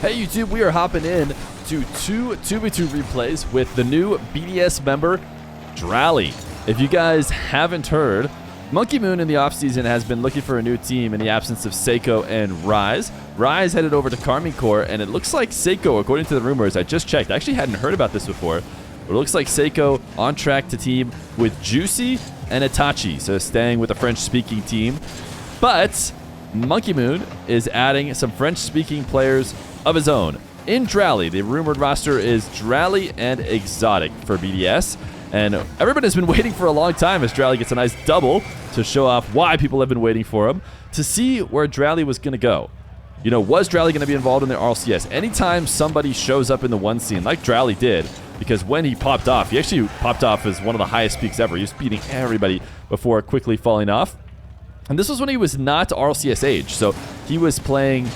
Hey YouTube, we are hopping in to two 2v2 replays with the new BDS member, Drally. If you guys haven't heard, M0nkeyM00n in the offseason has been looking for a new team in the absence of Seiko and Rise. Rise headed over to Core, and it looks like Seiko, according to the rumors, I just checked, I actually hadn't heard about this before, but it looks like Seiko on track to team with Juicy and Itachi, so staying with a French-speaking team. But M0nkeyM00n is adding some French-speaking players of his own. In Drally, the rumored roster is Drally and Exotic for BDS. And everyone has been waiting for a long time as Drally gets a nice double to show off why people have been waiting for him, to see where Drally was going to go. You know, was Drally going to be involved in the RLCS? Anytime somebody shows up in the one scene, like Drally did, because when he popped off, he actually popped off as one of the highest peaks ever. He was beating everybody before quickly falling off. And this was when he was not RLCS age, so he was playing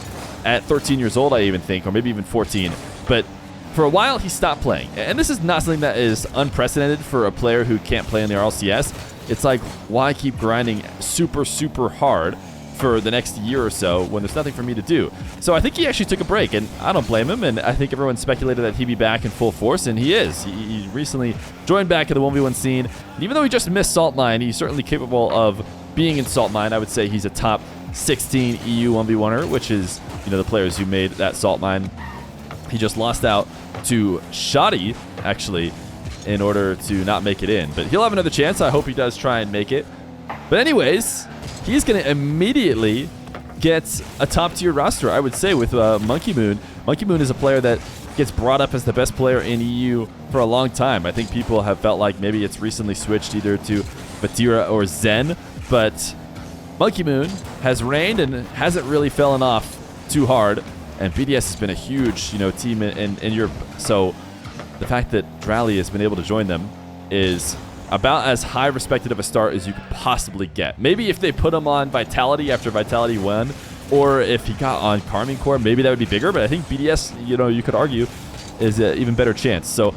at 13 years old, I even think, or maybe even 14. But for a while, he stopped playing. And this is not something that is unprecedented for a player who can't play in the RLCS. It's like, why keep grinding super, super hard for the next year or so when there's nothing for me to do? So I think he actually took a break, and I don't blame him. And I think everyone speculated that he'd be back in full force, and he is. He recently joined back at the 1v1 scene. And even though he just missed Salt Mine, he's certainly capable of being in Salt Mine. I would say he's a top 16 EU 1v1er, which is, you know, the players who made that Salt Mine. He just lost out to Shoddy, actually, in order to not make it in. But he'll have another chance. I hope he does try and make it. But anyways, he's going to immediately get a top-tier roster, I would say, with M0nkeyM00n. M0nkeyM00n is a player that gets brought up as the best player in EU for a long time. I think people have felt like maybe it's recently switched either to Vatira or Zen, but M0nkeyM00n has reigned and hasn't really fallen off too hard. And BDS has been a huge, you know, team in Europe. So the fact that Drally has been able to join them is about as high respected of a start as you could possibly get. Maybe if they put him on Vitality after Vitality won, or if he got on Core, maybe that would be bigger. But I think BDS, you know, you could argue, is an even better chance. So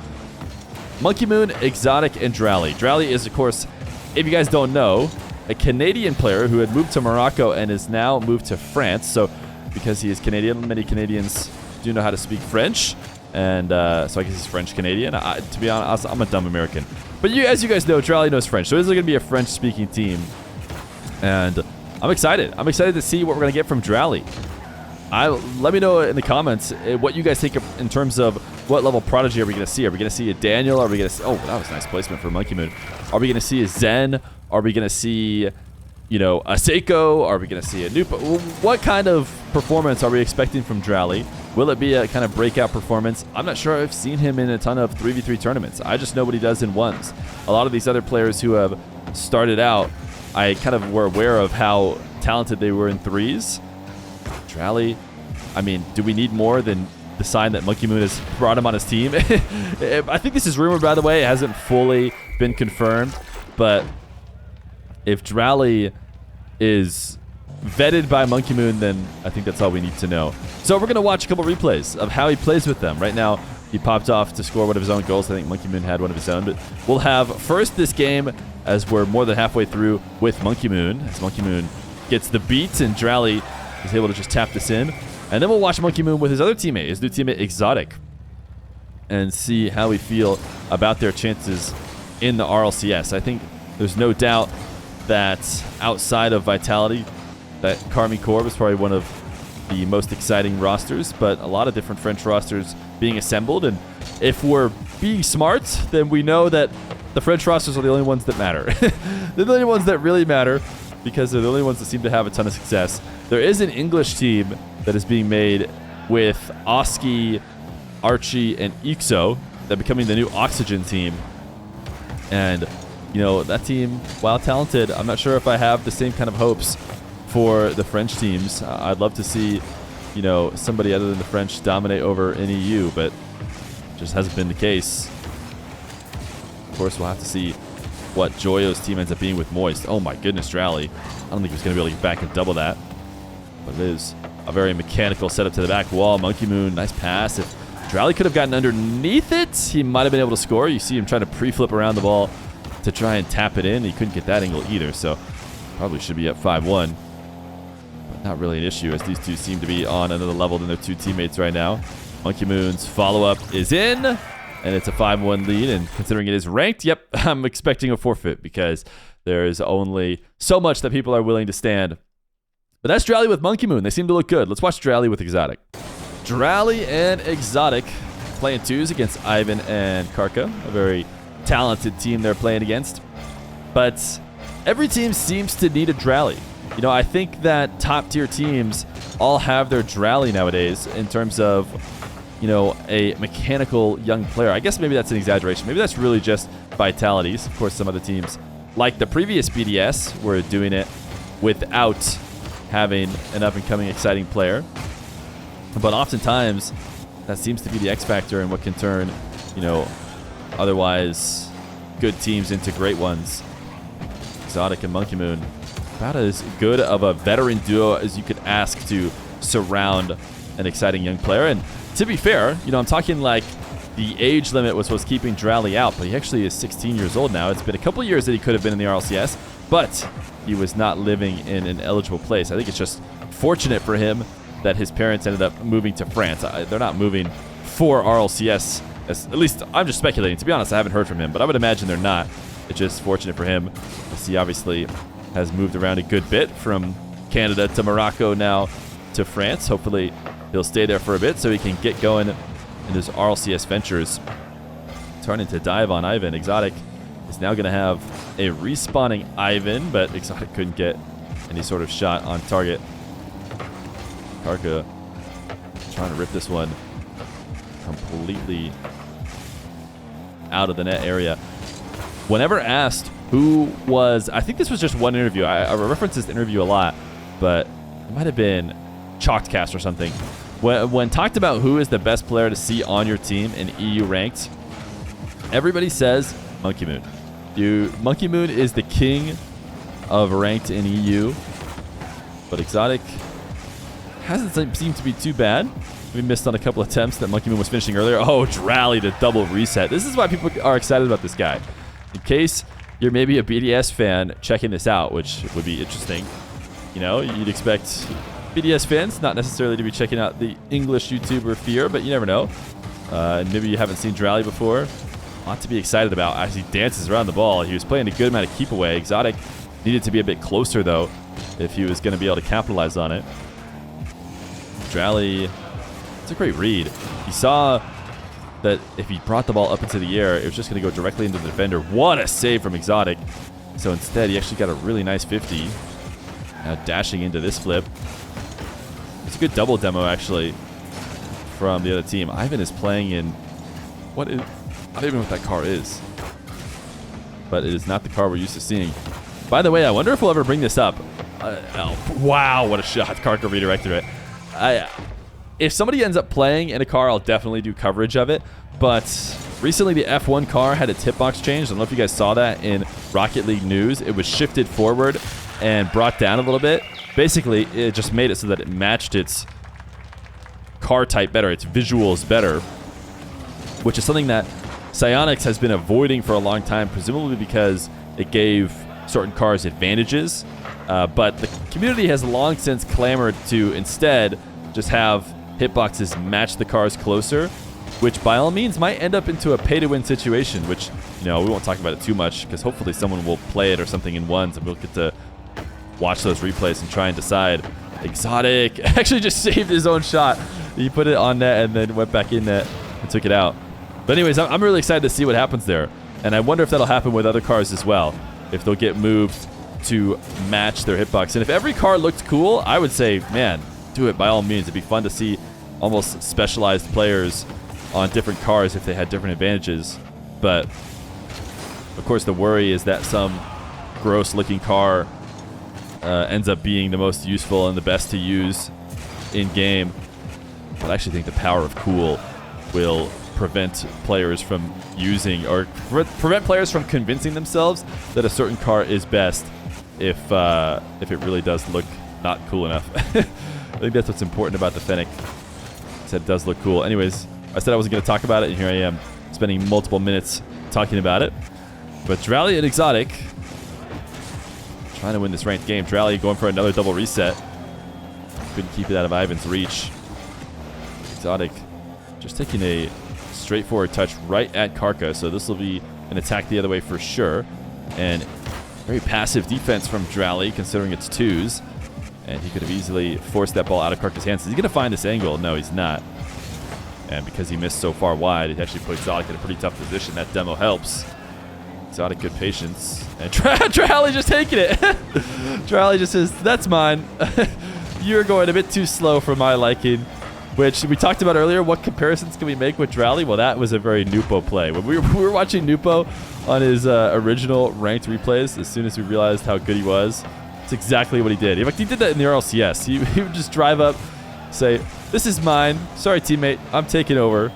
M0nkeyM00n, Exotic, and Drally. Drally is, of course, if you guys don't know, a Canadian player who had moved to Morocco and is now moved to France. So because he is Canadian, many Canadians do know how to speak French, and so I guess he's French-Canadian. To be honest, I'm a dumb American. But as you guys know, Drally knows French, so this is going to be a French-speaking team, and I'm excited. I'm excited to see what we're going to get from Drally. Let me know in the comments what you guys think in terms of what level Prodigy are we going to see. Are we going to see a Daniel? Are we going to see... Oh, that was a nice placement for M0nkeyM00n. Are we going to see a Zen? Are we going to see, you know, a Seiko? Are we going to see a Nupa? What kind of performance are we expecting from Drally? Will it be a kind of breakout performance? I'm not sure I've seen him in a ton of 3v3 tournaments. I just know what he does in ones. A lot of these other players who have started out, I kind of were aware of how talented they were in threes. Drally, I mean, do we need more than the sign that M0nkeyM00n has brought him on his team? I think this is rumored, by the way. It hasn't fully been confirmed, but if Drally is vetted by M0nkeyM00n, then I think that's all we need to know. So we're going to watch a couple replays of how he plays with them. Right now, he popped off to score one of his own goals. I think M0nkeyM00n had one of his own. But we'll have first this game, as we're more than halfway through with M0nkeyM00n, as M0nkeyM00n gets the beat and Drally is able to just tap this in. And then we'll watch M0nkeyM00n with his other teammate, his new teammate Exotic, and see how we feel about their chances in the RLCS. I think there's no doubt that outside of Vitality, that Core was probably one of the most exciting rosters, but a lot of different French rosters being assembled. And if we're being smart, then we know that the French rosters are the only ones that matter. They're the only ones that really matter because they're the only ones that seem to have a ton of success. There is an English team that is being made with Oski, Archie, and Ixo, that becoming the new Oxygen team. And you know, that team, while talented, I'm not sure if I have the same kind of hopes for the French teams. I'd love to see, you know, somebody other than the French dominate over in EU, but just hasn't been the case. Of course, we'll have to see what Joyo's team ends up being with Moist. Oh my goodness, Drally. I don't think he was going to be able to get back and double that. But it is a very mechanical setup to the back wall. M0nkeyM00n, nice pass. If Drally could have gotten underneath it, he might have been able to score. You see him trying to pre-flip around the ball to try and tap it in. He couldn't get that angle either, so probably should be up 5-1. not really an issue, as these two seem to be on another level than their two teammates right now. MonkeyMoon's follow-up is in, and it's a 5-1 lead, and considering it is ranked, yep, I'm expecting a forfeit because there is only so much that people are willing to stand. But that's Drally with MonkeyMoon. They seem to look good. Let's watch Drally with Exotic. Drally and Exotic playing twos against Ivan and Karka, a very talented team they're playing against. But every team seems to need a Drally. You know, I think that top-tier teams all have their Drally nowadays in terms of, you know, a mechanical young player. I guess maybe that's an exaggeration. Maybe that's really just vitalities. Of course, some other teams, like the previous BDS, were doing it without having an up-and-coming exciting player. But oftentimes, that seems to be the X factor in what can turn, you know, otherwise good teams into great ones. Exotic and MonkeyMoon, about as good of a veteran duo as you could ask to surround an exciting young player. And to be fair, you know, I'm talking like the age limit was what's keeping Drally out, but he actually is 16 years old now. It's been a couple years that he could have been in the RLCS, but he was not living in an eligible place. I think it's just fortunate for him that his parents ended up moving to France. They're not moving for RLCS. At least I'm just speculating. To be honest, I haven't heard from him, but I would imagine they're not. It's just fortunate for him, as he obviously has moved around a good bit from Canada to Morocco now to France. Hopefully he'll stay there for a bit so he can get going in his RLCS ventures. Turning to dive on Ivan. Exotic is now going to have a respawning Ivan, but Exotic couldn't get any sort of shot on target. Karka trying to rip this one completely out of the net area. Whenever asked who was, I think this was just one interview. I reference this interview a lot, but it might have been Chalkedcast or something. When talked about who is the best player to see on your team in EU ranked, everybody says MonkeyMoon. Dude, MonkeyMoon is the king of ranked in EU, but Exotic hasn't seemed to be too bad. We missed on a couple attempts that MonkeyMoon was finishing earlier. Oh, Drally to double reset. This is why people are excited about this guy. In case you're maybe a BDS fan checking this out, which would be interesting. You know, you'd expect BDS fans not necessarily to be checking out the English YouTuber Feer, but you never know. Maybe you haven't seen Drally before. A lot to be excited about as he dances around the ball. He was playing a good amount of keep away. Exotic needed to be a bit closer, though, if he was going to be able to capitalize on it. Drally, it's a great read. He saw that if he brought the ball up into the air, it was just going to go directly into the defender. What a save from Exotic. So instead, he actually got a really nice 50. Now dashing into this flip. It's a good double demo, actually, from the other team. Ivan is playing in what is... I don't even know what that car is. But it is not the car we're used to seeing. By the way, I wonder if we'll ever bring this up. Oh, wow, what a shot. Karka redirected it. If somebody ends up playing in a car, I'll definitely do coverage of it. But recently, the F1 car had its hitbox changed. I don't know if you guys saw that in Rocket League news. It was shifted forward and brought down a little bit. Basically, it just made it so that it matched its car type better, its visuals better, which is something that Psyonix has been avoiding for a long time, presumably because it gave certain cars advantages. But the community has long since clamored to instead just have hitboxes match the cars closer, which by all means might end up into a pay-to-win situation, which, you know, we won't talk about it too much because hopefully someone will play it or something in ones and we'll get to watch those replays and try and decide. Exotic actually just saved his own shot. He put it on net and then went back in net and took it out. But anyways, I'm really excited to see what happens there. And I wonder if that'll happen with other cars as well, if they'll get moved to match their hitbox. And if every car looked cool, I would say, man, do it by all means. It'd be fun to see almost specialized players on different cars if they had different advantages. But of course, the worry is that some gross-looking car ends up being the most useful and the best to use in-game. But I actually think the power of cool will prevent players from using or prevent players from convincing themselves that a certain car is best if it really does look not cool enough. I think that's what's important about the Fennec. It said it does look cool. Anyways, I said I wasn't going to talk about it, and here I am spending multiple minutes talking about it. But Drally and Exotic trying to win this ranked game. Drally going for another double reset. couldn't keep it out of Ivan's reach. Exotic just taking a straightforward touch right at Karka, so this will be an attack the other way for sure. And very passive defense from Drally, considering it's twos. And he could have easily forced that ball out of Karka's hands. Is he going to find this angle? No, he's not. And because he missed so far wide, it actually put Exotic in a pretty tough position. That demo helps. Exotic, good patience. And Drally just taking it. Drally just says, that's mine. You're going a bit too slow for my liking. Which we talked about earlier. What comparisons can we make with Drally? Well, that was a very Nupo play. When we were watching Nupo on his original ranked replays, as soon as we realized how good he was, it's exactly what he did. In fact, he did that in the RLCS. He would just drive up, say, this is mine. Sorry, teammate. I'm taking over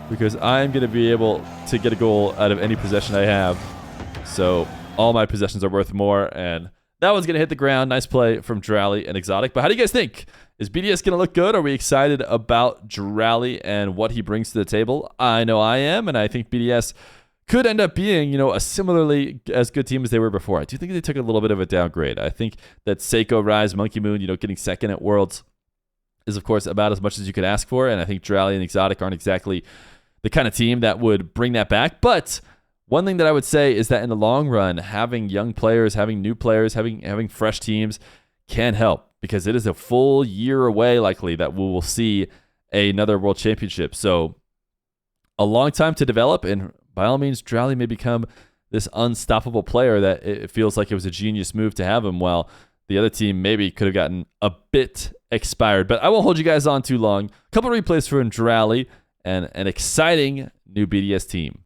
because I'm going to be able to get a goal out of any possession I have. So all my possessions are worth more. And that one's going to hit the ground. Nice play from Drally and Exotic. But how do you guys think? Is BDS going to look good? Are we excited about Drally and what he brings to the table? I know I am, and I think BDS could end up being, a similarly as good team as they were before. I do think they took a little bit of a downgrade. I think that Seiko, Rise, M0nkeyM00n, getting second at Worlds is, of course, about as much as you could ask for, and I think Drally and Exotic aren't exactly the kind of team that would bring that back. But one thing that I would say is that in the long run, having young players, having new players, having fresh teams can help. Because it is a full year away, likely, that we will see another World Championship. So a long time to develop, and by all means, Drally may become this unstoppable player that it feels like it was a genius move to have him, while the other team maybe could have gotten a bit expired. But I won't hold you guys on too long. A couple of replays for Drally and an exciting new BDS team.